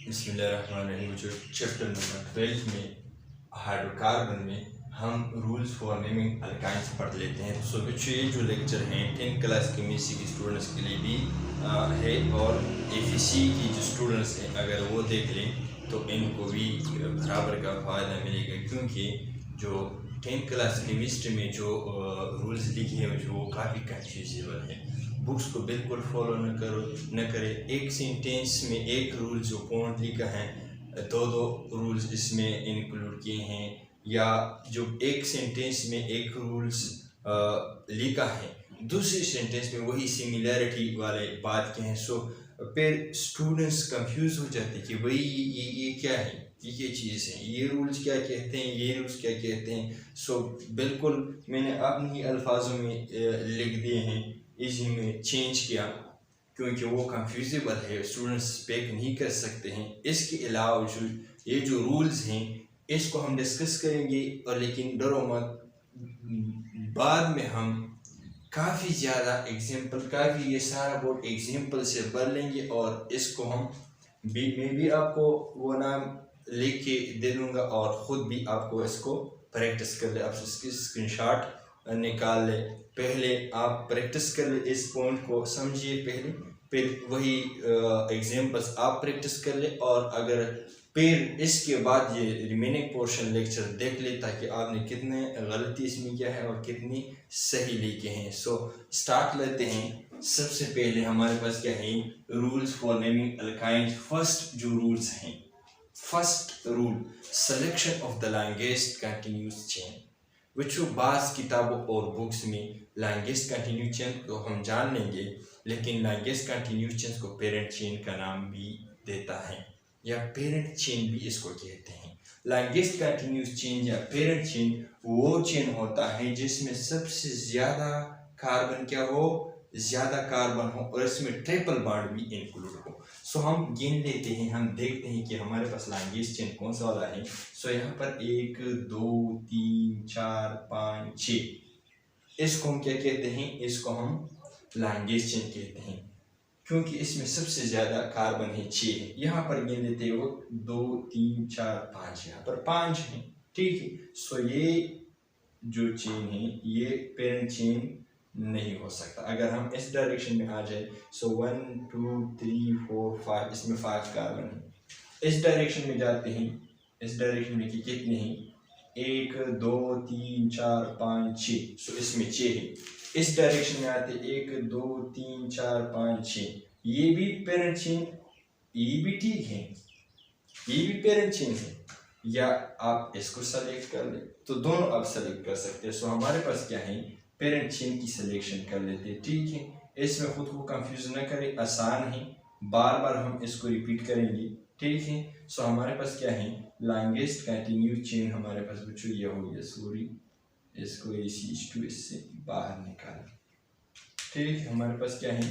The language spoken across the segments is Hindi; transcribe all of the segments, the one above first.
बिस्मिल्लाहिर्रहमानिर्रहीम। जो चैप्टर नंबर 12 में हाइड्रोकार्बन में हम रूल्स फॉर नेमिंग अल्काइंस पढ़ लेते हैं। सो बच्चों, ये जो लेक्चर हैं 10th क्लास केमिस्ट्री के स्टूडेंट्स के लिए भी है, और एफएससी की जो स्टूडेंट्स हैं अगर वो देख लें तो इनको भी बराबर का फ़ायदा मिलेगा, क्योंकि जो 10th क्लास केमिस्ट्री में जो रूल्स लिखे हैं वो काफ़ी कन्फ्यूजेबल है। बुक्स को बिल्कुल फॉलो न करें। एक सेंटेंस में एक रूल जो पॉइंट लिखा है, दो रूल्स इसमें इंक्लूड किए हैं, या जो एक सेंटेंस में एक रूल्स लिखा है दूसरी सेंटेंस में वही सिमिलैरिटी वाले बात के हैं। सो फिर स्टूडेंट्स कंफ्यूज हो जाते हैं कि भाई ये क्या है, ये चीज़ है, ये रूल्स क्या कहते हैं, ये रूल्स क्या कहते हैं। सो बिल्कुल मैंने अपने ही अल्फाजों में लिख दिए हैं, इसी में चेंज किया, क्योंकि वो कंफ्यूजेबल है, स्टूडेंट्स पेक नहीं कर सकते हैं। इसके अलावा जो ये जो रूल्स हैं इसको हम डिस्कस करेंगे, और लेकिन डरो मत, बाद में हम काफ़ी ज़्यादा एग्जाम्पल, काफ़ी ये सारा बोर्ड एग्जाम्पल से भर लेंगे, और इसको हम मैं भी आपको वो नाम लिख के दे दूँगा, और ख़ुद भी आपको इसको प्रैक्टिस कर ले। आप इसकी स्क्रीनशॉट निकाल ले, पहले आप प्रैक्टिस कर ले, इस पॉइंट को समझिए पहले, फिर वही एग्जाम्पल्स आप प्रैक्टिस कर ले, और अगर फिर इसके बाद ये रिमेनिंग पोर्शन लेक्चर देख ले, ताकि आपने कितने गलती इसमें किया है और कितनी सही लिखे हैं। सो स्टार्ट लेते हैं। सबसे पहले हमारे पास क्या है, rules for naming alkynes. First जो रूल्स हैं, first rule, selection of the longest continuous chain. बच्चों, बास किताबों और बुक्स में लॉन्गेस्ट कंटिन्यूस चेन तो हम जान लेंगे, लेकिन लॉन्गेस्ट कंटिन्यूस चेन को पेरेंट चेन का नाम भी देता है, या पेरेंट चेन भी इसको कहते हैं। लॉन्गेस्ट कंटिन्यूस चेन या पेरेंट चेन वो चेन होता है जिसमें सबसे ज़्यादा कार्बन क्या हो, ज़्यादा कार्बन हो, और इसमें ट्रिपल बॉन्ड भी इंक्लूड हो। सो हम गिन लेते हैं, हम देखते हैं कि हमारे पास लॉन्गेस्ट चेन कौन सा वाला है। सो यहाँ पर 1 2 3 4 5 6, इसको हम क्या कहते हैं, इसको हम लॉन्गेस्ट चेन कहते हैं, क्योंकि इसमें सबसे ज़्यादा कार्बन है 6 है। यहाँ पर गिन लेते हो 2 3 4 5, यहाँ पर 5 है, ठीक है। सो ये जो चेन है ये पेरेंट चेन नहीं हो सकता। अगर हम इस डायरेक्शन में आ जाए, सो 1 2 3 4 5, इसमें 5 कार्बन है। इस डायरेक्शन में जाते हैं, इस डायरेक्शन में कितने हैं, 1 2 3 4 5 6, सो इसमें 6 है। इस डायरेक्शन में आते 1 2 3 4 5 6, ये भी पेरेंट चेन, ये भी ठीक है, ये भी पेरेंट चेन है। या आप इसको सेलेक्ट कर ले, तो दोनों आप सेलेक्ट कर सकते हैं। सो हमारे पास क्या है, पेरेंट चेन की सिलेक्शन कर लेते हैं, ठीक है। इसमें खुद को कंफ्यूज न करें, आसान है, बार बार हम इसको रिपीट करेंगे, ठीक है। सो हमारे पास क्या है, लॉन्गेस्ट कंटिन्यूस चेन हमारे पास बच्चों ये हो गया, सॉरी इसको इससे बाहर निकालें, ठीक। हमारे पास क्या है,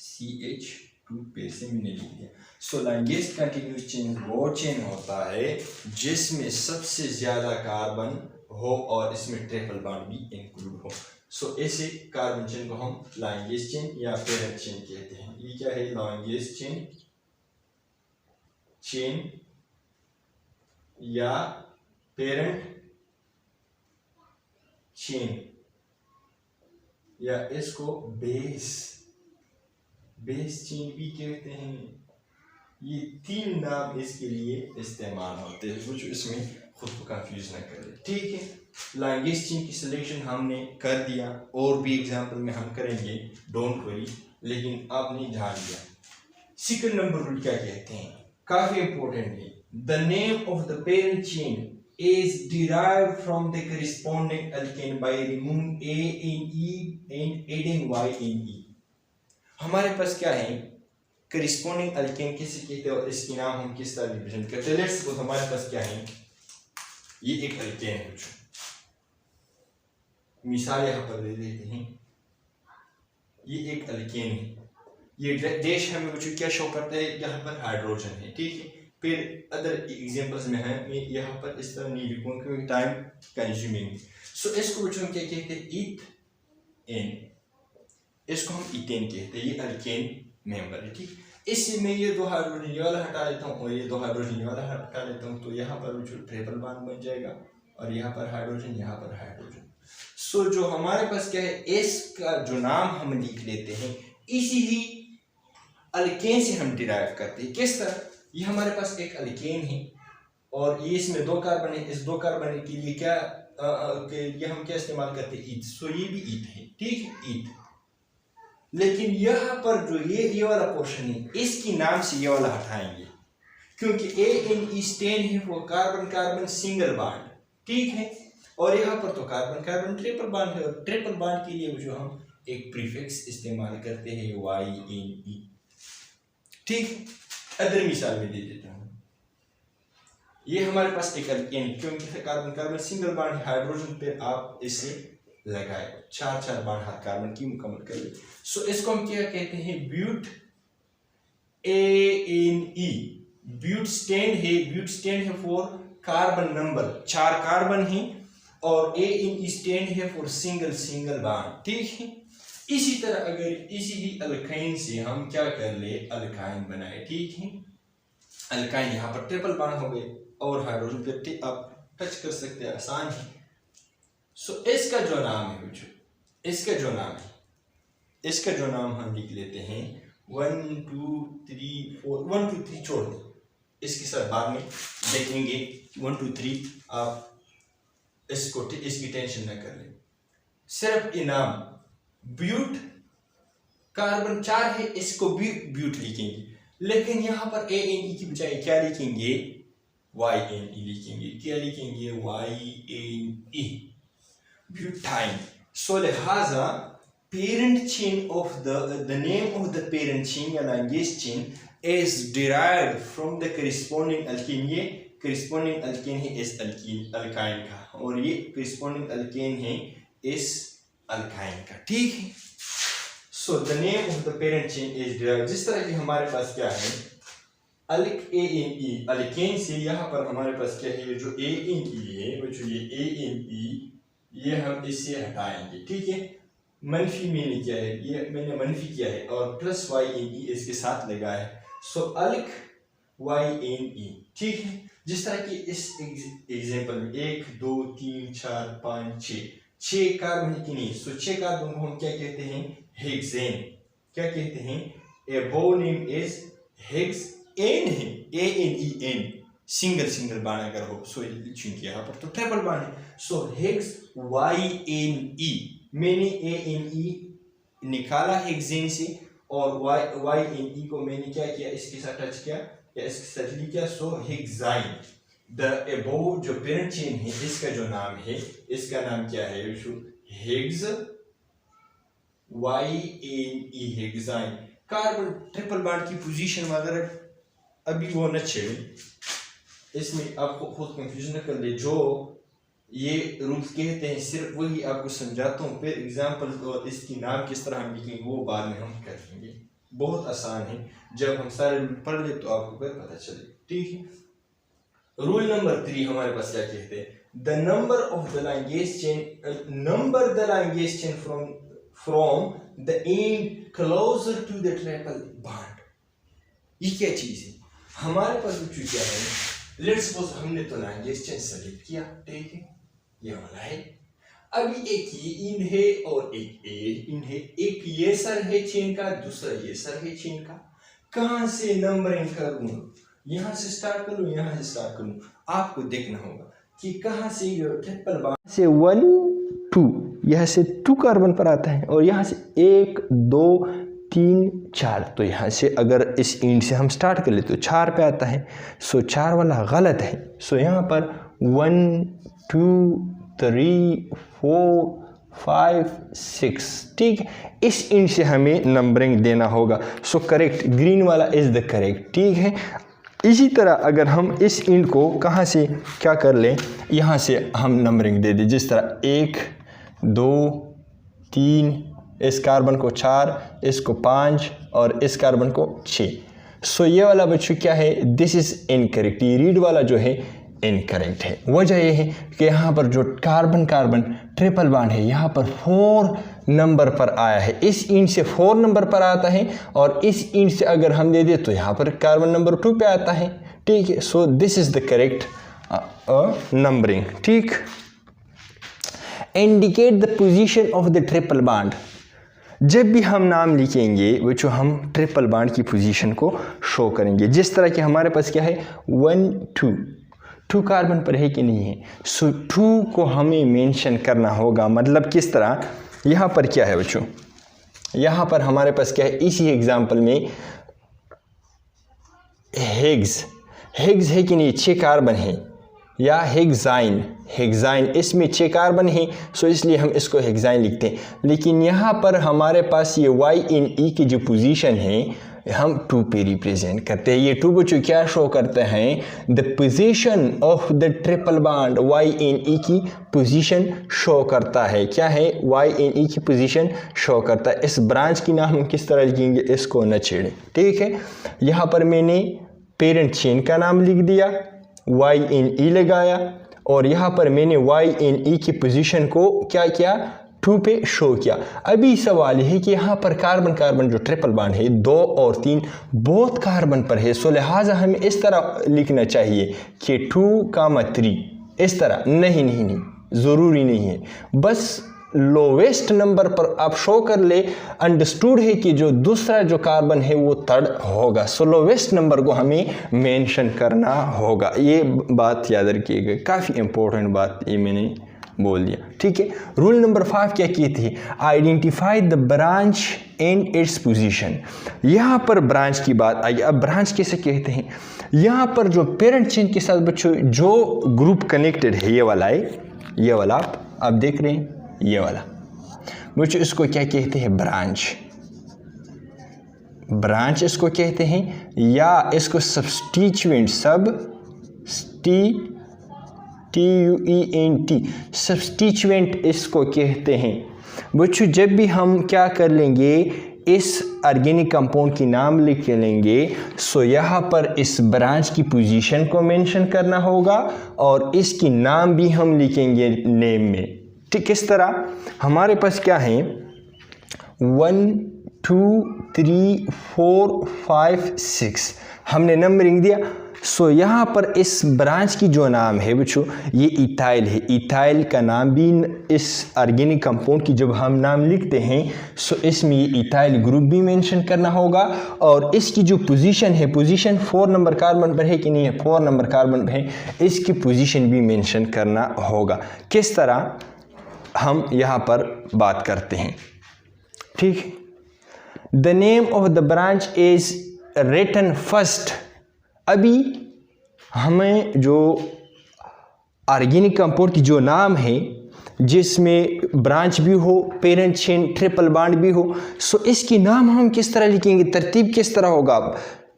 CH2 पे से मैंने लिख दिया। सो लॉन्गेस्ट कंटिन्यूस चेन वो चेन होता है जिसमें सबसे ज्यादा कार्बन हो और इसमें ट्रिपल बॉन्ड भी इंक्लूड हो। सो ऐसे कार्बन चेन को हम लॉन्गेस्ट चेन या पेरेंट चेन कहते हैं। ये क्या है, लॉन्गेस्ट चेन या पेरेंट चेन, या इसको बेस चेन भी कहते हैं। ये 3 नाम इसके लिए इस्तेमाल होते हैं, कुछ इसमें खुद को कंफ्यूज ना करें, ठीक है। लॉन्गेस्ट चेन की सिलेक्शन हमने कर दिया, और भी एग्जांपल में हम करेंगे, डोंट वरी, लेकिन आपने ध्यान दिया। सेकंड नंबर रूल क्या कहते हैं, काफी इंपॉर्टेंट है, the name of the parent chain is derived from the corresponding alkane by removing A in E and adding Y in E। हमारे पास क्या है, करिस्पॉन्डिंग अल्केन किसे कहते हैं और इसकी नाम हम किस तरह रिप्रेजेंट करते हैं। लेट्स सपोज हमारे पास क्या है, ये एक अल्केन है, मिसाल यहाँ पर दे देते हैं, ये एक अल्केन है, ये डैश हमें बच्चों क्या शो करता है, यहाँ पर हाइड्रोजन है, ठीक है। फिर अदर एग्जांपल्स में है, मैं यहाँ पर इस तरह नहीं लिखूंगा क्योंकि टाइम कंज्यूमिंग। सो इसको बच्चों क्या कहते हैं, ईथेन, इसको हम ईथेन कहते हैं, ये अल्केन मेंबर है, ठीक। इससे मैं ये 2 हाइड्रोजन ये वाला हटा लेता हूँ और ये 2 हाइड्रोजन ये वाला हटा लेता हूँ, तो यहाँ पर जो ट्रिपल बॉन्ड बन जाएगा और यहाँ पर हाइड्रोजन, यहाँ पर हाइड्रोजन। सो जो हमारे पास क्या है, एस का जो नाम हम लिख लेते हैं, इसीलिए अल्केन से हम डिराइव करते हैं। किस तरह? ये हमारे पास एक अल्केन है और ये इसमें 2 कार्बन है, इस 2 कार्बन के लिए क्या के लिए हम क्या इस्तेमाल करते हैं, ईथ। सो ये भी ईथ है, ठीक है, ईथ। लेकिन यहाँ पर जो ये वाला पोर्शन है, इसकी नाम से ये वाला हटाएंगे, क्योंकि ANE स्टैंड है वो कार्बन कार्बन सिंगल बॉन्ड, ठीक है। और यहाँ पर तो कार्बन कार्बन ट्रिपल बॉन्ड है, और ट्रिपल बॉन्ड के लिए जो हम एक प्रीफिक्स इस्तेमाल करते हैं YNE, ठीक। अदर मिसाल में दे देता हूँ, ये हमारे पास एक अल्केन, क्योंकि कार्बन कार्बन सिंगल बॉन्ड है, हाइड्रोजन पे आप इसे लगाए 4 बॉन्ड हर कार्बन की मुकम्मल कर ले। सो इसको हम क्या कहते हैं, ब्यूट ANE। ब्यूट स्टैंड है फॉर कार्बन नंबर, 4 कार्बन है, और ANE स्टैंड है फॉर सिंगल बॉन्ड, ठीक है। इसी तरह अगर इसी ही अल्काइन से हम क्या कर ले, अल्काइन बनाए, ठीक है। अल्काइन यहाँ पर ट्रिपल बॉन्ड हो गए और हाइड्रोजन पे आप टच कर सकते हैं, आसान है। सो इसका जो नाम है, इसका जो नाम हम लिख लेते हैं 1 2 3 4, 1 2 3 छोड़ दें, इसके साथ बाद में देखेंगे 1 2 3, आप इसकी टेंशन न कर लें। सिर्फ इनाम ब्यूट कार्बन 4 है, इसको भी ब्यूट लिखेंगे, लेकिन यहाँ पर ANE की बजाय क्या लिखेंगे, YNE लिखेंगे। क्या लिखेंगे, YNE, ब्यूटाइन। सो लिहाजा parent chain of the name of the parent chain या language chain is derived from the corresponding alkane. ये करिस्पॉन्डिंग अल्केन है इस अल्काइन का, और ये करिस्पॉन्डिंग अल्केन है इस अल्काइन का, ठीक है। So the name of the parent chain is derived, जिस तरह की हमारे पास क्या है, ANE अल्केन से यहाँ पर हमारे पास क्या है, जो ANE है, वो जो ये ANE, ये हम इससे हटाएंगे, ठीक है। मनफी मैंने क्या है, ये मैंने मनफी किया है, और प्लस YNE इसके साथ लगा है। सो अल्क YNE, ठीक है। जिस तरह की इस एग्जांपल में 1 2 3 4 5 6 कार्बन की नहीं, सो 6 कार्बन को हम क्या कहते हैं, हेक्सेन। क्या कहते हैं, ए बो नेम इज हेक्सेन है, ANEN, सिंगल बॉन्ड अगर हो, सो चूंकि यहाँ पर तो ट्रिपल बॉन्ड है, सो हेक्स YNE, मैंने ANE निकाला हेक्सेन से, और YNE को मैंने क्या किया, इसके साथ टच किया या इसके साथ लिखा, सो हेक्साइन। द अबोव जो पेरेंट चेन है, इसका जो नाम है, इसका नाम क्या है, hex YNE, hexyne. Carbon triple bond की पोजीशन वगैरह अभी वो न छेड़े, इसमें आपको खुद कंफ्यूजन न कर ले। जो ये रूल्स कहते हैं सिर्फ वही आपको समझाता हूँ, फिर एग्जाम्पल और इसकी नाम किस तरह हम लिखेंगे वो बाद में हम करेंगे। बहुत आसान है, जब हम सारे रूल पढ़ ले तो आपको फिर पता चले, ठीक है। रूल नंबर 3 हमारे पास क्या कहते हैं, the number of the language chain, number the language chain from the end closer to the triple bond. ये क्या चीज है, हमारे पास क्या है, लेट्स सपोज हमने तो लैंग्वेज चेन सेलेक्ट किया, ठीक है, ये वाला है। अभी एक ये इन है और एक इन है, एक ये सर है चेन का, दूसरा ये सर है चेन का। कहाँ से नंबरिंग करूँ, यहाँ से स्टार्ट करूँ, यहाँ से स्टार्ट करूँ, आपको देखना होगा कि कहाँ से ये ट्रिपल बॉन्ड से 1 2, यहाँ से 2 कार्बन पर आता है, और यहाँ से 1 2 3 4, तो यहाँ से अगर इस एंड से हम स्टार्ट कर ले तो 4 पे आता है, सो 4 वाला गलत है। सो यहाँ पर 1 2 3 4 5 6, ठीक है, इस एंड से हमें नंबरिंग देना होगा। सो करेक्ट, ग्रीन वाला इज द करेक्ट, ठीक है। इसी तरह अगर हम इस एंड को कहाँ से क्या कर लें, यहाँ से हम नंबरिंग दे दें, जिस तरह 1 2 3, इस कार्बन को 4, इसको 5 और इस कार्बन को 6। सो ये वाला बच्चों क्या है, दिस इज इनकरेक्ट। ये रीड वाला जो है इनकरेक्ट है। वजह यह है कि यहाँ पर जो कार्बन कार्बन ट्रिपल बॉन्ड है यहाँ पर 4 नंबर पर आया है, इस इंच से 4 नंबर पर आता है और इस इंच से अगर हम दे दें तो यहाँ पर कार्बन नंबर 2 पे आता है। ठीक है, so this is the correct numbering. ठीक, indicate the position of the triple bond. जब भी हम नाम लिखेंगे वो जो हम ट्रिपल बॉन्ड की पोजीशन को शो करेंगे, जिस तरह कि हमारे पास क्या है 1 2 कार्बन पर है कि नहीं है, सो 2 को हमें मेंशन करना होगा। मतलब किस तरह, यहाँ पर क्या है बच्चों, यहाँ पर हमारे पास क्या है, इसी एग्जाम्पल में हिग्स है कि नहीं, 6 कार्बन है, या हेक्साइन इसमें 6 कार्बन है, सो इसलिए हम इसको हेक्साइन लिखते हैं। लेकिन यहाँ पर हमारे पास ये Y की जो पोजीशन है हम 2 पे रिप्रेजेंट करते हैं। ये 2 बच्चों क्या शो करते हैं, the position of the triple bond Y की पोजीशन शो करता है। क्या है, Y की पोजीशन शो करता है। इस ब्रांच की नाम हम किस तरह लिखेंगे, इसको न छेड़े। ठीक है, यहाँ पर मैंने पेरेंट चेन का नाम लिख दिया, Y लगाया, और यहाँ पर मैंने Y की पोजीशन को क्या किया, 2 पे शो किया। अभी सवाल है कि यहाँ पर कार्बन कार्बन जो ट्रिपल बॉन्ड है 2 और 3 बोथ कार्बन पर है, सो लिहाजा हमें इस तरह लिखना चाहिए कि 2, 3 इस तरह। नहीं, ज़रूरी नहीं है, बस लोवेस्ट नंबर पर आप शो कर ले। अंडरस्टूड है कि जो दूसरा जो कार्बन है वो 3rd होगा, सो लोवेस्ट नंबर को हमें मेंशन करना होगा। ये बात याद रखिएगा, काफ़ी इंपॉर्टेंट बात ये मैंने बोल दिया। ठीक है, रूल नंबर 5 क्या कहती है, identify the branch and its position. यहाँ पर ब्रांच की बात आई। अब ब्रांच कैसे कहते हैं, यहाँ पर जो पेरेंट चेन के साथ बच्चों जो ग्रुप कनेक्टेड है, ये वाला है, ये वाला आप देख रहे हैं, ये वाला बच्चों इसको क्या कहते हैं, ब्रांच इसको कहते हैं, या इसको सब्स्टिट्यूएंट सब्स्टिट्यूएंट इसको कहते हैं। बच्चों जब भी हम क्या कर लेंगे, इस ऑर्गेनिक कंपाउंड की नाम लिख लेंगे, सो यहाँ पर इस ब्रांच की पोजीशन को मेंशन करना होगा और इसकी नाम भी हम लिखेंगे नेम में। ठीक, इस तरह हमारे पास क्या है 1 2 3 4 5 6 हमने नंबरिंग दिया। सो यहाँ पर इस ब्रांच की जो नाम है बच्चों ये इथाइल है। इथाइल का नाम भी इस ऑर्गेनिक कंपाउंड की जब हम नाम लिखते हैं सो इसमें ये इथाइल ग्रुप भी मेंशन करना होगा और इसकी जो पोजीशन है, पोजीशन 4 नंबर कार्बन पर है कि नहीं है, 4 नंबर कार्बन पर है, इसकी पोजीशन भी मेंशन करना होगा। किस तरह हम यहाँ पर बात करते हैं, ठीक। The name of the branch is written first. अभी हमें जो ऑर्गेनिक कंपाउंड की जो नाम है जिसमें ब्रांच भी हो, पेरेंट चेन, ट्रिपल बॉन्ड भी हो, सो इसकी नाम हम किस तरह लिखेंगे, तरतीब किस तरह होगा।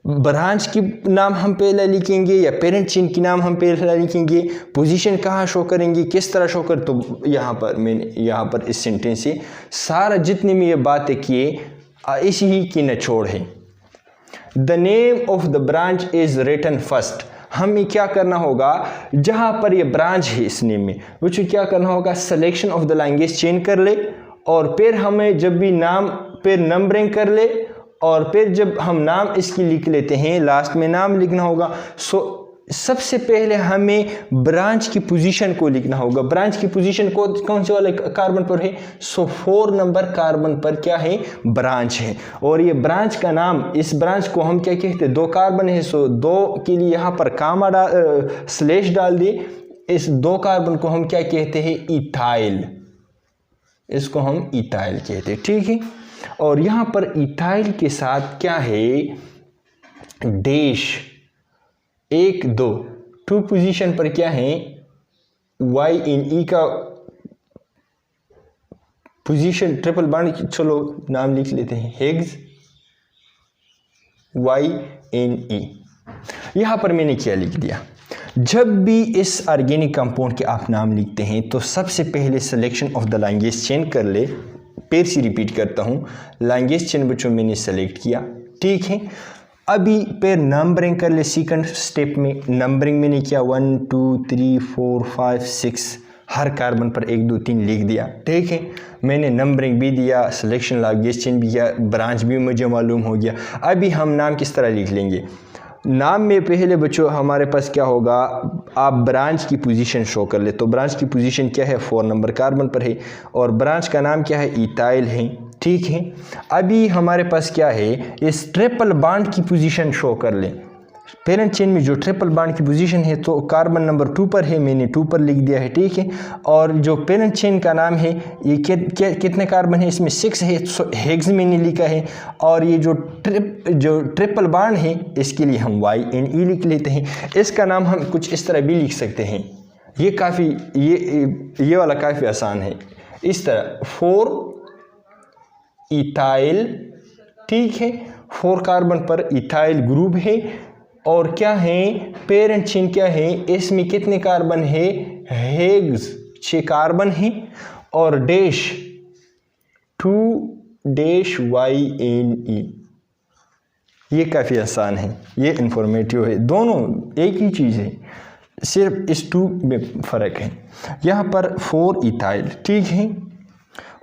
ब्रांच की नाम हम पहले लिखेंगे या पेरेंट चेन की नाम हम पहले लिखेंगे, पोजीशन कहाँ शो करेंगे, किस तरह शो कर। तो यहाँ पर मैंने यहाँ पर इस सेंटेंस से सारा जितनी भी ये बातें किए इसी ही की निचोड़ है। The name of the branch is written first. हमें क्या करना होगा, जहाँ पर ये ब्रांच है इस नेम में वो क्या करना होगा, selection of the language change कर ले और फिर हमें जब भी नाम फिर नंबरिंग कर ले और फिर जब हम नाम इसकी लिख लेते हैं लास्ट में नाम लिखना होगा। सो सबसे पहले हमें ब्रांच की पोजीशन को लिखना होगा। ब्रांच की पोजीशन को कौन से वाले कार्बन पर है, सो 4 नंबर कार्बन पर क्या है, ब्रांच है। और ये ब्रांच का नाम, इस ब्रांच को हम क्या कहते हैं, 2 कार्बन है, सो 2 के लिए यहाँ पर कामा स्लैश डाल दिए। इस 2 कार्बन को हम क्या कहते हैं, इथाइल, इसको हम इथाइल कहते हैं, ठीक है। और यहाँ पर इथाइल के साथ क्या है, डैश 1 2 पोजीशन पर क्या है, Y का पोजीशन ट्रिपल बॉन्ड, चलो नाम लिख लेते हैं हेग्स Y यहाँ पर मैंने क्या लिख दिया। जब भी इस ऑर्गेनिक कंपाउंड के आप नाम लिखते हैं तो सबसे पहले selection of the language change कर ले। फिर से रिपीट करता हूँ, लैंग्वेज चेन बच्चों मैंने सेलेक्ट किया, ठीक है। अभी फिर नंबरिंग कर ले सेकंड स्टेप में। नंबरिंग मैंने किया 1 2 3 4 5 6, हर कार्बन पर 1 2 3 लिख दिया, ठीक है। मैंने नंबरिंग भी दिया, सिलेक्शन लिगेज चेन भी किया, ब्रांच भी मुझे मालूम हो गया। अभी हम नाम किस तरह लिख लेंगे? नाम में पहले बच्चों हमारे पास क्या होगा, आप ब्रांच की पोजीशन शो कर ले। तो ब्रांच की पोजीशन क्या है, 4 नंबर कार्बन पर है और ब्रांच का नाम क्या है, इथाइल है, ठीक है। अभी हमारे पास क्या है, इस ट्रिपल बॉन्ड की पोजीशन शो कर ले। पेरेंट चेन में जो ट्रिपल बॉन्ड की पोजीशन है तो कार्बन नंबर 2 पर है, मैंने 2 पर लिख दिया है, ठीक है। और जो पेरेंट चेन का नाम है ये कितने कार्बन है, इसमें 6 है, तो हेक्स मैंने लिखा है। और ये जो ट्रिपल बॉन्ड है इसके लिए हम YNE लिख लेते हैं। इसका नाम हम कुछ इस तरह भी लिख सकते हैं, ये काफ़ी ये वाला काफ़ी आसान है। इस तरह 4 इथाइल, ठीक है, 4 कार्बन पर इथाइल ग्रुप है। और क्या है, पेरेंट चेन क्या है, इसमें कितने कार्बन है, हेक्स 6 कार्बन है और डैश 2 डैश YNE। ये काफ़ी आसान है, ये इंफॉर्मेटिव है, दोनों एक ही चीज़ है, सिर्फ इस 2 में फ़र्क है। यहाँ पर 4 इथाइल, ठीक है,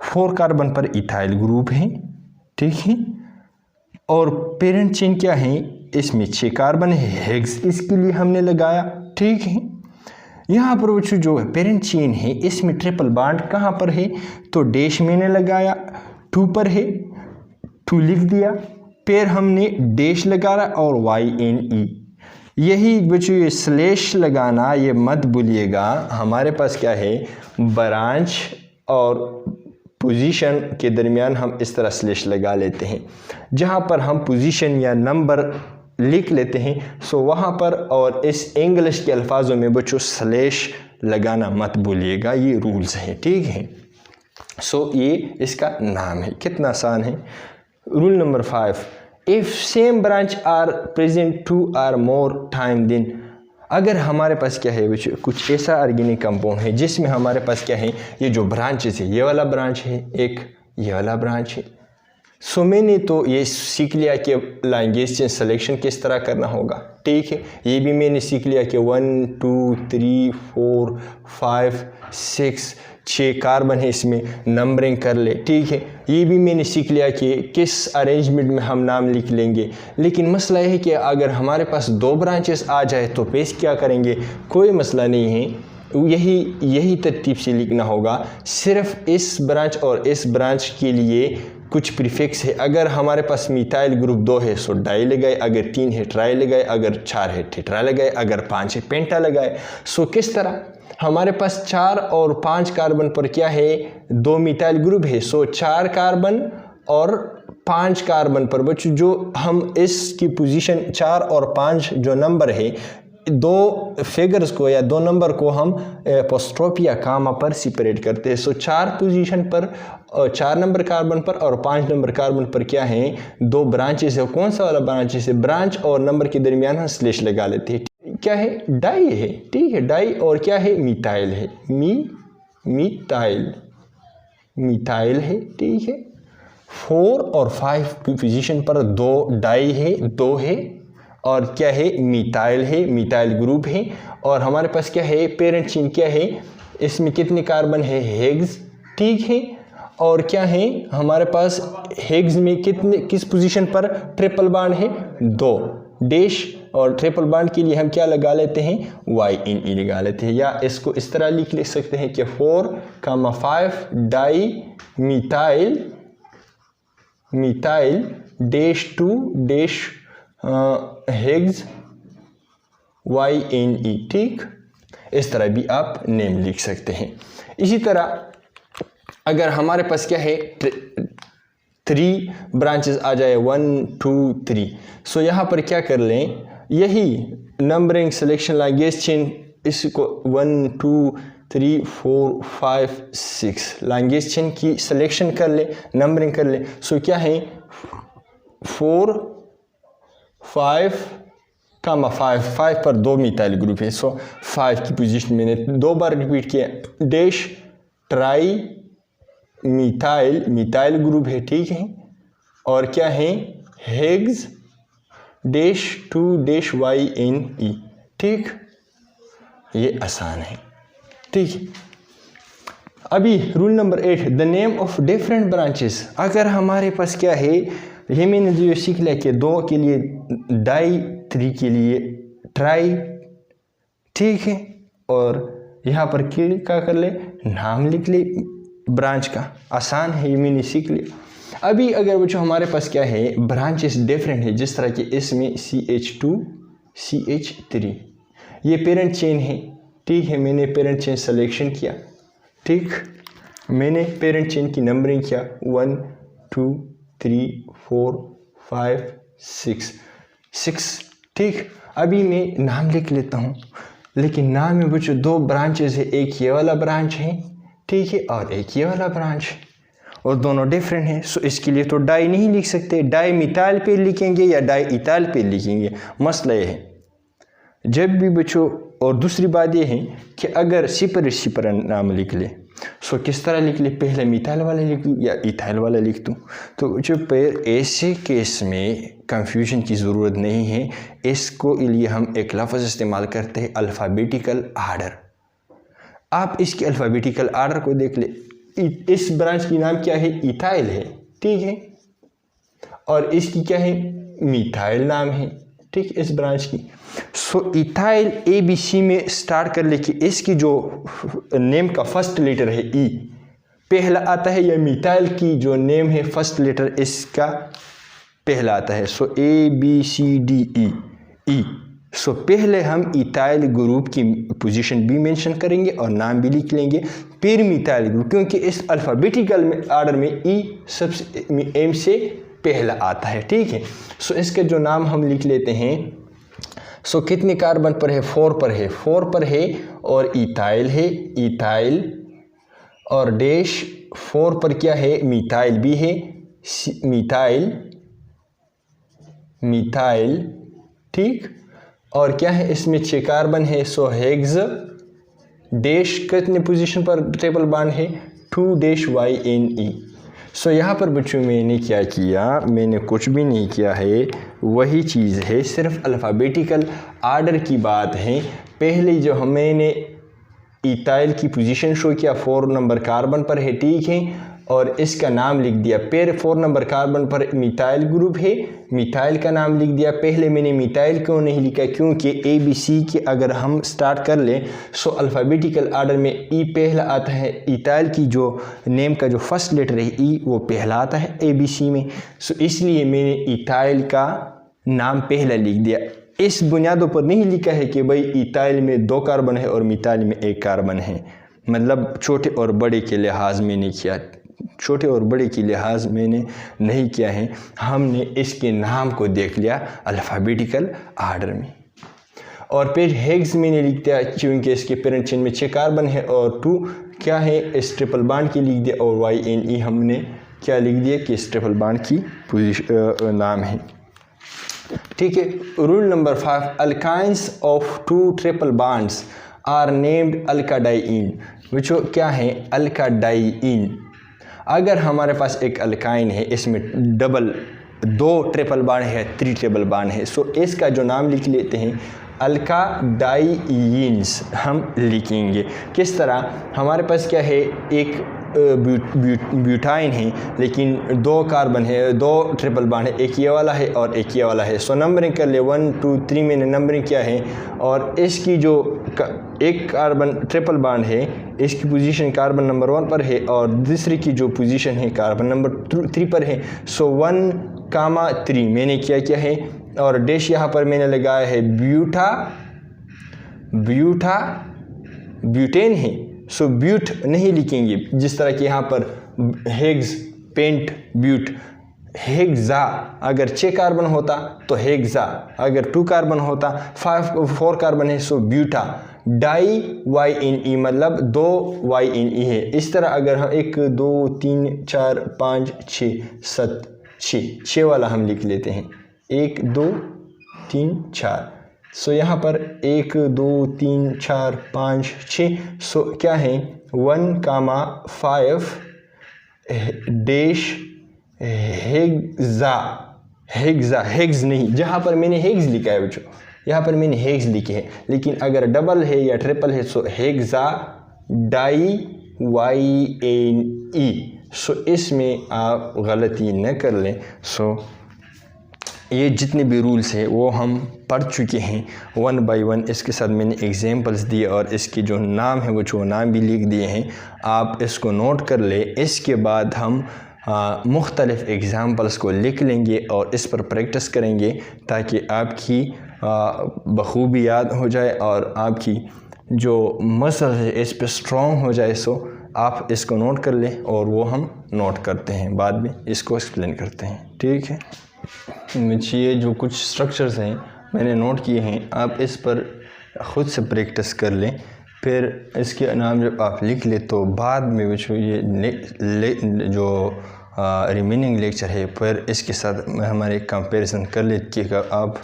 4 कार्बन पर इथाइल ग्रुप है, ठीक है। और पेरेंट चेन क्या है, इसमें 6 कार्बन है, हेक्स इसके लिए हमने लगाया, ठीक है। यहाँ पर वो जो पेरेंट चेन है इसमें ट्रिपल बॉन्ड कहाँ पर है, तो डैश मैंने लगाया, 2 पर है, 2 लिख दिया, फिर हमने डैश लगाया और YNE। यही बच्चों ये स्लैश लगाना ये मत भूलिएगा। हमारे पास क्या है, ब्रांच और पोजीशन के दरमियान हम इस तरह स्लैश लगा लेते हैं। जहाँ पर हम पोजीशन या नंबर लिख लेते हैं सो वहाँ पर, और इस इंग्लिश के अल्फाजों में बच्चों स्लैश लगाना मत भूलिएगा, ये रूल्स हैं, ठीक है। सो ये इसका नाम है, कितना आसान है। Rule number 5, if same branch are present 2 or more time then, अगर हमारे पास क्या है बच्चों, कुछ ऐसा ऑर्गेनिक कंपाउंड है जिसमें हमारे पास क्या है, ये जो ब्रांचेस है, ये वाला ब्रांच है एक, ये वाला ब्रांच है। सो मैंने तो ये सीख लिया कि लिगेज चेन सिलेक्शन किस तरह करना होगा, ठीक है। ये भी मैंने सीख लिया कि 1 2 3 4 5 6 कार्बन है, इसमें नंबरिंग कर ले, ठीक है। ये भी मैंने सीख लिया कि किस अरेंजमेंट में हम नाम लिख लेंगे। लेकिन मसला यह है कि अगर हमारे पास 2 ब्रांचेस आ जाए तो पेश क्या करेंगे, कोई मसला नहीं है, यही तरतीब से लिखना होगा। सिर्फ इस ब्रांच और इस ब्रांच के लिए कुछ प्रीफिक्स है। अगर हमारे पास मिथाइल ग्रुप 2 है सो डाई लगाए, अगर 3 है ट्राई लगाए, अगर 4 है टेट्रा लगाए, अगर 5 है पेंटा लगाए। सो किस तरह, हमारे पास 4 और 5 कार्बन पर क्या है, 2 मिथाइल ग्रुप है, सो 4 कार्बन और 5 कार्बन पर बच्चों जो हम इसकी पोजीशन 4 और 5 जो नंबर है, 2 फिगर्स को या 2 नंबर को हम एपोस्ट्रोफ या कामा पर सेपरेट करते हैं। सो 4 पोजीशन पर और 4 नंबर कार्बन पर और 5 नंबर कार्बन पर क्या है, 2 ब्रांचेस है। कौन सा वाला ब्रांचेस है, ब्रांच और नंबर के दरमियान हम स्लैश लगा लेते हैं। क्या है, डाई है, ठीक है, डाई। और क्या है, मिथाइल है, मिथाइल है, ठीक है। 4 और 5 की पोजीशन पर 2 डाई है, 2 है, और क्या है, मिथाइल है, मिथाइल ग्रुप है। और हमारे पास क्या है, पेरेंट चेन क्या है, इसमें कितने कार्बन है, हेक्स, ठीक है। और क्या है, हमारे पास हेक्स में किस पोजीशन पर ट्रिपल बॉन्ड है, 2 डैश, और ट्रिपल बॉन्ड के लिए हम क्या लगा लेते हैं, YNE लगा लेते हैं। या इसको इस तरह लिख सकते हैं कि 4,5 di methyl dash 2 dash hex YNE, ठीक। इस तरह भी आप नेम लिख सकते हैं। इसी तरह अगर हमारे पास क्या है, 3 ब्रांचेस आ जाए, 1 2 3, सो यहाँ पर क्या कर लें, यही नंबरिंग सिलेक्शन लिगेज चेन, इसको 1 2 3 4 5 6 लिगेज चेन की सिलेक्शन कर ले, नंबरिंग कर ले। सो क्या है, 4 5 पर 2 मिथाइल ग्रुप है, सो 5 की पोजीशन मैंने 2 बार रिपीट किया, डैश ट्राई मिथाइल ग्रुप है, ठीक है। और क्या है, हेक्स -2-YNE। ठीक, ये आसान है। ठीक, अभी rule number 8, the name of different branches. अगर हमारे पास क्या है, ये मैंने जो सीख लिया कि 2 के लिए डाई, 3 के लिए ट्राई। ठीक है, और यहाँ पर क्या कर ले, नाम लिख ले ब्रांच का। आसान है, ये मैंने सीख लिया। अभी अगर बच्चों हमारे पास क्या है, ब्रांचेस डिफरेंट है, जिस तरह के इसमें CH2 CH3, ये पेरेंट चेन है। ठीक है, मैंने पेरेंट चेन सिलेक्शन किया। ठीक, मैंने पेरेंट चेन की नंबरिंग किया 1 2 3 4 5 6। ठीक, अभी मैं नाम लिख लेता हूँ, लेकिन नाम में बच्चों 2 ब्रांचेस है, एक ये वाला ब्रांच है, ठीक है, और एक ये वाला ब्रांच है, और दोनों डिफरेंट हैं। सो इसके लिए तो डाई नहीं लिख सकते, डाई मिथाइल पे लिखेंगे या डाई इथाइल पे लिखेंगे, मसला ये है जब भी बच्चों। और दूसरी बात ये है कि अगर सेपरेट नाम लिख ले, सो किस तरह लिख ले, पहले मिथाइल वाला लिख दूँ या इथाइल वाला लिख दूँ। तो बच्चों पर ऐसे केस में कंफ्यूजन की ज़रूरत नहीं है। इसको लिए हम एक लफ्ज़ इस्तेमाल करते हैं, अल्फ़ाबेटिकल आर्डर। आप इसके अल्फ़ाबेटिकल आर्डर को देख ले। इस ब्रांच की नाम क्या है, इथाइल है। ठीक है, और इसकी क्या है, मिथाइल नाम है। ठीक, इस ब्रांच की। सो इथाइल ABC में स्टार्ट कर ले कि इसकी जो नेम का फर्स्ट लेटर है E पहला आता है, या मिथाइल की जो नेम है फर्स्ट लेटर इसका पहला आता है। सो ABCDE E। सो पहले हम इथाइल ग्रुप की पोजीशन भी मेंशन करेंगे और नाम भी लिख लेंगे, फिर मिथाइल ग्रुप, क्योंकि इस अल्फ़ाबेटिकल आर्डर में E सबसे M से पहला आता है। ठीक है, सो इसके जो नाम हम लिख लेते हैं। सो कितने कार्बन पर है, 4 पर है, 4 पर है, और इथाइल है, इथाइल, और डैश 4 पर क्या है, मिथाइल भी है, मिथाइल, मिथाइल। ठीक, और क्या है, इसमें 6 कार्बन है। सो हेक्स, डैश कितने पोजीशन पर ट्रिपल बॉन्ड है, 2-YNE। सो यहाँ पर बच्चों मैंने क्या किया, मैंने कुछ भी नहीं किया है, वही चीज़ है, सिर्फ अल्फ़ाबेटिकल आर्डर की बात है। पहले जो मैंने इथाइल की पोजीशन शो किया, 4 नंबर कार्बन पर है। ठीक है, और इसका नाम लिख दिया। फिर 4 नंबर कार्बन पर मिथाइल ग्रुप है, मिथाइल का नाम लिख दिया। पहले मैंने मिथाइल क्यों नहीं लिखा, क्योंकि ABC के अगर हम स्टार्ट कर लें, सो अल्फ़ाबेटिकल आर्डर में E पहला आता है। इथाइल की जो नेम का जो फर्स्ट लेटर है E वो पहला आता है ABC में। सो इसलिए मैंने इथाइल का नाम पहला लिख दिया। इस बुनियादों पर नहीं लिखा है कि भाई इथाइल में 2 कार्बन है और मिथाइल में 1 कार्बन है, मतलब छोटे और बड़े के लिहाज में नहीं किया, छोटे और बड़े की लिहाज मैंने नहीं किया है। हमने इसके नाम को देख लिया अल्फ़ाबेटिकल आर्डर में। और फिर हेक्स मैंने लिख दिया, क्योंकि इसके पेरेंट चेन में 6 कार्बन है, और 2 क्या है, इस ट्रिपल बॉन्ड की लिख दिया, और YNE हमने क्या लिख दिया कि इस ट्रिपल बॉन्ड की पोजीशन नाम है। ठीक है, rule number 5, alkynes of 2 triple bonds are named alkadiyne. बच्चों क्या है, अल्काडाइन। अगर हमारे पास एक अल्काइन है, इसमें 2 ट्रिपल बॉन्ड है, 3 ट्रिपल बॉन्ड है, सो इसका जो नाम लिख लेते हैं अल्काडाइन्स हम लिखेंगे। किस तरह, हमारे पास क्या है, एक ब्यूटाइन है, लेकिन 2 कार्बन है, 2 ट्रिपल बॉन्ड है, एक ये वाला है और एक ये वाला है। सो नंबरिंग कर ले, 1 2 3 मैंने नंबरिंग किया है, और इसकी जो एक कार्बन ट्रिपल बॉन्ड है, इसकी पोजीशन कार्बन नंबर 1 पर है, और दूसरी की जो पोजीशन है कार्बन नंबर 3 पर है। सो 1,3 मैंने क्या है, और डैश यहाँ पर मैंने लगाया है ब्यूटेन है। सो ब्यूट नहीं लिखेंगे, जिस तरह कि यहाँ पर हेक्स, पेंट, ब्यूट, हेक्सा। अगर 6 कार्बन होता तो हेक्सा, अगर 2 कार्बन होता, 4 कार्बन है, सो ब्यूटा। डाई YNE मतलब 2 YNE है। इस तरह अगर हम 1 2 3 4 5 6 7 6 वाला हम लिख लेते हैं, 1 2 3 4। सो यहाँ पर 1 2 3 4 5 6। सो क्या है, 1,5 डैश हेक्सा, हेक्सा, हेक्स नहीं, जहाँ पर मैंने हेक्स लिखा है बच्चों, यहाँ पर मैंने हेक्स लिखे हैं, लेकिन अगर डबल है या ट्रिपल है सो हेक्सा डाई YNE। सो इसमें आप गलती न कर लें। सो ये जितने भी रूल्स हैं वो हम पढ़ चुके हैं 1 बाय 1। इसके साथ मैंने एग्जांपल्स दिए और इसके जो नाम है वो नाम भी लिख दिए हैं, आप इसको नोट कर ले। इसके बाद हम मुख्तलिफ़ एग्ज़ाम्पल्स को लिख लेंगे और इस पर प्रैक्टिस करेंगे ताकि आपकी बखूबी याद हो जाए और आपकी जो मसल है इस पर स्ट्रॉन्ग हो जाए। सो आप इसको नोट कर लें और वो हम नोट करते हैं, बाद में इसको एक्सप्लेन करते हैं, ठीक है। मुझे ये जो कुछ स्ट्रक्चर्स हैं मैंने नोट किए हैं, आप इस पर ख़ुद से प्रैक्टिस कर लें, फिर इसके नाम जब आप लिख ले तो बाद में वो जो रिमेनिंग लेक्चर है फिर इसके साथ हमारे कंपैरिजन कर ले कि आप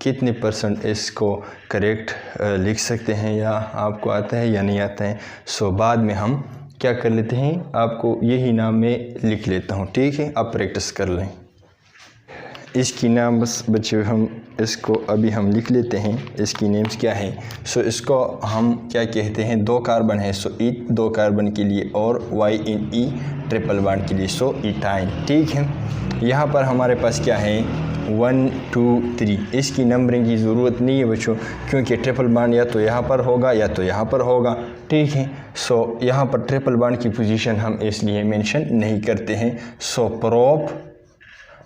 कितने % इसको करेक्ट लिख सकते हैं या आपको आता है या नहीं आता है। सो बाद में हम क्या कर लेते हैं, आपको यही नाम में लिख लेता हूँ, ठीक है। आप प्रैक्टिस कर लें। इसकी नाम बस बच्चे हम इसको अभी हम लिख लेते हैं, इसकी नेम्स क्या है। सो इसको हम क्या कहते हैं, 2 कार्बन है सो 2 कार्बन के लिए और YNE ट्रिपल बॉन्ड के लिए सो इथाइन, ठीक है। यहाँ पर हमारे पास क्या है 1 2 3, इसकी नंबरिंग की ज़रूरत नहीं है बच्चों क्योंकि ट्रिपल बॉन्ड या तो यहाँ पर होगा या तो यहाँ पर होगा, ठीक है। सो यहाँ पर ट्रिपल बॉन्ड की पोजीशन हम इसलिए मेंशन नहीं करते हैं। सो प्रोप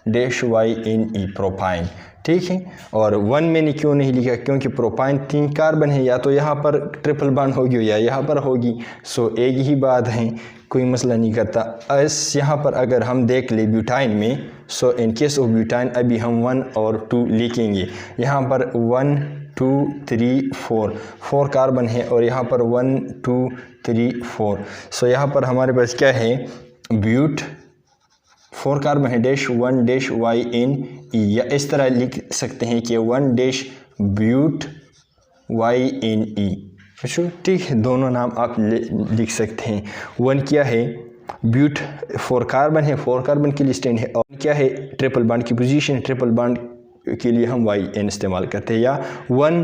डैश YNE प्रोपाइन, ठीक है। और 1 मैंने क्यों नहीं लिखा क्योंकि प्रोपाइन 3 कार्बन है, या तो यहाँ पर ट्रिपल बॉन्ड होगी या यहाँ पर होगी। सो एक ही बात है, कोई मसला नहीं करता। इस यहाँ पर अगर हम देख ले ब्यूटाइन में, सो इन केस ऑफ ब्यूटाइन अभी हम 1 और 2 लिखेंगे। यहाँ पर 1 2 3 4 कार्बन है और यहाँ पर 1 2 3 4। सो यहाँ पर हमारे पास क्या है, ब्यूट 4 कार्बन है डैश 1 डैश YNE, या इस तरह लिख सकते हैं कि 1 डैश ब्यूट YNE, ठीक है। दोनों नाम आप लिख सकते हैं। 1 क्या है, ब्यूट 4 कार्बन है, 4 कार्बन के लिए स्टैंड है, और क्या है ट्रिपल बॉन्ड की पोजीशन, ट्रिपल बॉन्ड के लिए हम YN इस्तेमाल करते हैं। या 1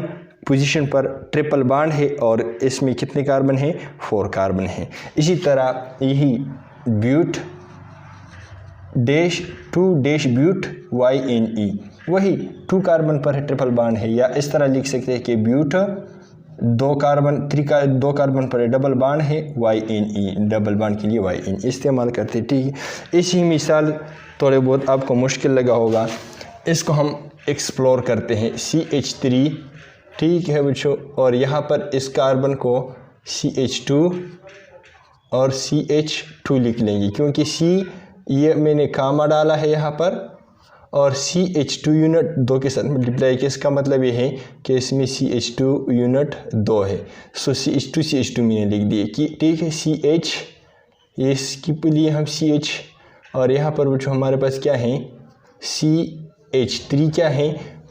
पोजीशन पर ट्रिपल बॉन्ड है और इसमें कितने कार्बन है, 4 कार्बन है। इसी तरह यही but dash 2 dash but YNE, वही 2 कार्बन पर है, ट्रिपल बॉन्ड है। या इस तरह लिख सकते हैं कि ब्यूट 2 कार्बन पर डबल बॉन्ड है YNE, डबल बॉन्ड के लिए YN इस्तेमाल करते हैं, ठीक है। इसी मिसाल थोड़े बहुत आपको मुश्किल लगा होगा, इसको हम एक्सप्लोर करते हैं CH3, ठीक है बच्चों। और यहाँ पर इस कार्बन को CH2 और CH2 लिख लेंगे क्योंकि C ये मैंने कामा डाला है यहाँ पर, और CH2 यूनिट 2 के साथ मल्टीप्लाई किया, इसका मतलब ये है कि इसमें CH2 यूनिट 2 है। सो CH2 मैंने लिख दिए कि ठीक है। CH ये इसके लिए हम CH, और यहाँ पर बच्चों हमारे पास क्या है CH3 क्या है,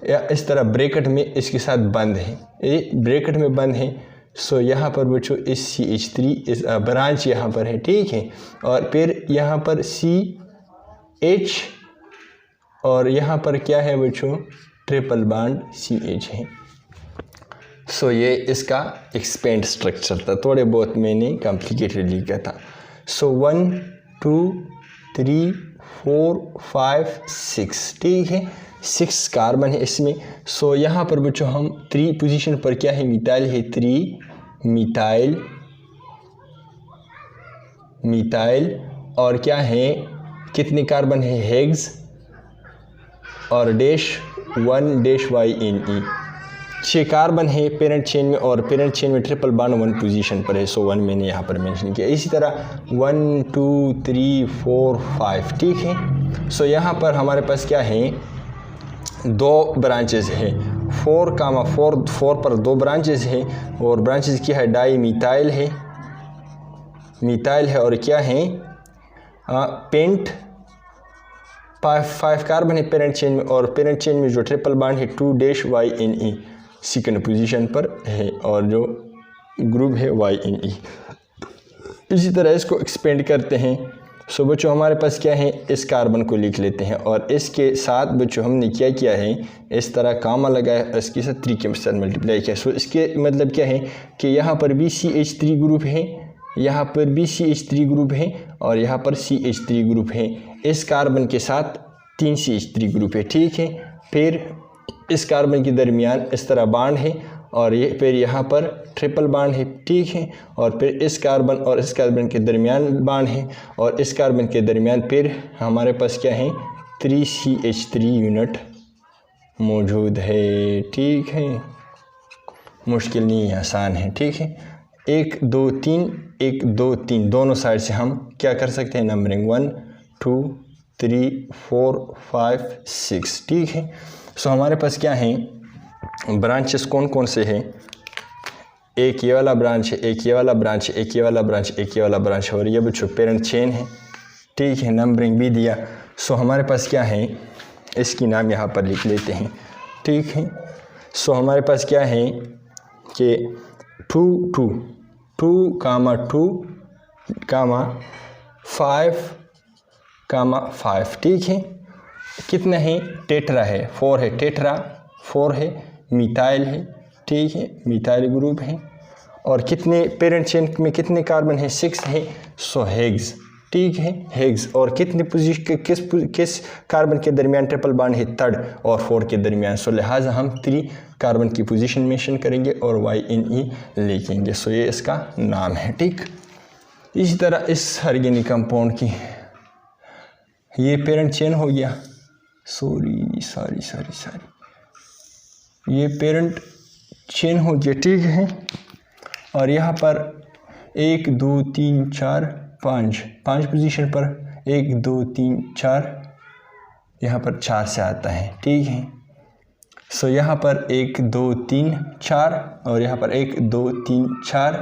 या इस तरह ब्रैकेट में इसके साथ बंद है, ये ब्रैकेट में बंद है। सो यहाँ पर बच्चों इस CH3 इस ब्रांच यहाँ पर है, ठीक है। और फिर यहाँ पर CH, और यहाँ पर क्या है बच्चों ट्रिपल बॉन्ड CH है। सो ये इसका एक्सपेंड स्ट्रक्चर था, थोड़े बहुत मैंने कॉम्प्लिकेटेड लिखा था। सो 1 2 3 4 5 6, ठीक है। 6 कार्बन है इसमें। सो यहाँ पर बच्चों हम 3 पोजीशन पर क्या है, मिथाइल है, 3 मिथाइल, और क्या है कितने कार्बन है, हेक्स और डैश 1 डैश YNE, 6 कार्बन है पेरेंट चेन में, और पेरेंट चेन में ट्रिपल बॉन्ड 1 पोजीशन पर है। सो 1 मैंने यहाँ पर मेंशन किया। इसी तरह 1 2 3 4 5, ठीक है। सो यहाँ पर हमारे पास क्या है, 2 ब्रांचेस है, 4 पर 2 ब्रांचेस है, और ब्रांचेस क्या है, डाई मिथाइल है और क्या है पेंट 5 कार्बन है पेरेंट चेन में, और पेरेंट चेन में जो ट्रिपल बॉन्ड है 2 डैश YNE सेकंड पोजीशन पर है, और जो ग्रुप है YNE। इसी तरह इसको एक्सपेंड करते हैं। सो बच्चों हमारे पास क्या है, इस कार्बन को लिख लेते हैं और इसके साथ बच्चों हमने क्या किया है, इस तरह कामा लगाया, इसके साथ 3 के साथ मल्टीप्लाई किया। सो इसके मतलब क्या है कि यहाँ पर भी CH3 ग्रुप है, यहाँ पर भी CH3 ग्रुप है और यहाँ पर CH3 ग्रुप है। इस कार्बन के साथ 3 CH3 ग्रुप है, ठीक है। फिर इस कार्बन के दरमियान इस तरह बांड है और ये फिर यहाँ पर ट्रिपल बांड है, ठीक है। और फिर इस कार्बन और इस कार्बन के दरमियान बांड है और इस कार्बन के दरमियान फिर हमारे पास क्या है, 3 CH3 यूनिट मौजूद है, ठीक है। मुश्किल नहीं है, आसान है, ठीक है। 1 2 3 1 2 3 दोनों साइड से हम क्या कर सकते हैं, नंबरिंग 1 2 3 4 5 6, ठीक है। सो हमारे पास क्या है, ब्रांचेस कौन कौन से हैं, एक ये वाला ब्रांच है, एक ये वाला ब्रांच है, एक ये वाला ब्रांच, एक ये वाला ब्रांच है और ये बच्चों पेरेंट चेन है, ठीक है। नंबरिंग भी दिया। सो हमारे पास क्या है, इसकी नाम यहाँ पर लिख लेते हैं, ठीक है। सो हमारे पास क्या है कि 2 2 2 कामा 2 कामा 5 5, ठीक है। कितना है, टेट्रा है, 4 है, टेट्रा 4 है, मिथाइल है, ठीक है, मिथाइल ग्रुप है। और कितने पेरेंट चेन में कितने कार्बन है, 6 है। सो हेग्स, ठीक है, हेग्स। और कितने पोजीशन किस कार्बन के दरमियान ट्रिपल बॉन्ड है, 3rd और 4 के दरमियान। सो लिहाजा हम 3 कार्बन की पोजीशन मेंशन करेंगे और YNE लिखेंगे। सो ये इसका नाम है, ठीक। इसी तरह इस ऑर्गेनिक कंपाउंड की ये पेरेंट चेन हो गया, सॉरी ये पेरेंट चेन हो गया, ठीक है। और यहाँ पर 1 2 3 4 5 पोजीशन पर 1 2 3 4 यहाँ पर 4 से आता है, ठीक है। सो यहाँ पर 1 2 3 4 और यहाँ पर 1 2 3 4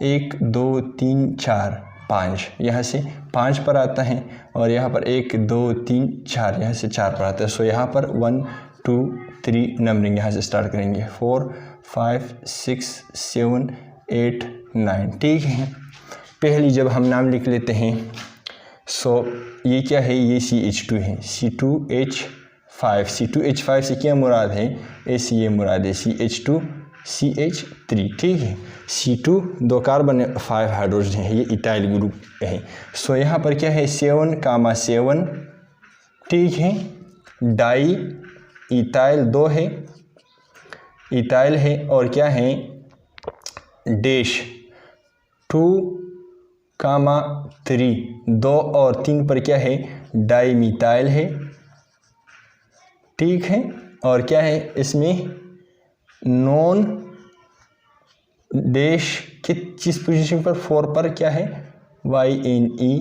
1 2 3 4 5 यहाँ से 5 पर आता है और यहाँ पर 1 2 3 4 यहाँ से 4 पर आता है। सो यहाँ पर 1 2 3 नंबरिंग यहाँ से स्टार्ट करेंगे, 4 5 6 7 8 9, ठीक है। पहली जब हम नाम लिख लेते हैं, सो ये क्या है, ये CH2 है, C2H5 C2H5 से क्या मुराद है, ऐसे ये मुराद है CH2 CH3, ठीक है। C2 2 कार्बन 5 हाइड्रोजन है, ये इथाइल ग्रुप है। सो यहाँ पर क्या है, 7 कामा 7, ठीक है। डाई इथाइल 2 है, इथाइल है और क्या है, डैश 2 कामा 3 2 और 3 पर क्या है, डाई मिथाइल है, ठीक है। और क्या है इसमें, नॉन डैश किस पोजीशन पर, 4 पर क्या है, YNE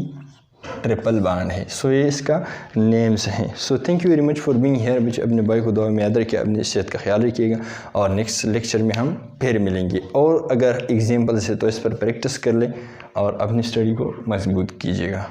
ट्रिपल बॉन्ड है। सो ये इसका नेम्स हैं। So thank you very much for being here. बच्चे अपने भाई को दुआ में याद रखिए, अपनी सेहत का ख्याल रखिएगा और नेक्स्ट लेक्चर में हम फिर मिलेंगे। और अगर एग्जाम्पल्स है तो इस पर प्रैक्टिस कर लें और अपनी स्टडी को मजबूत कीजिएगा।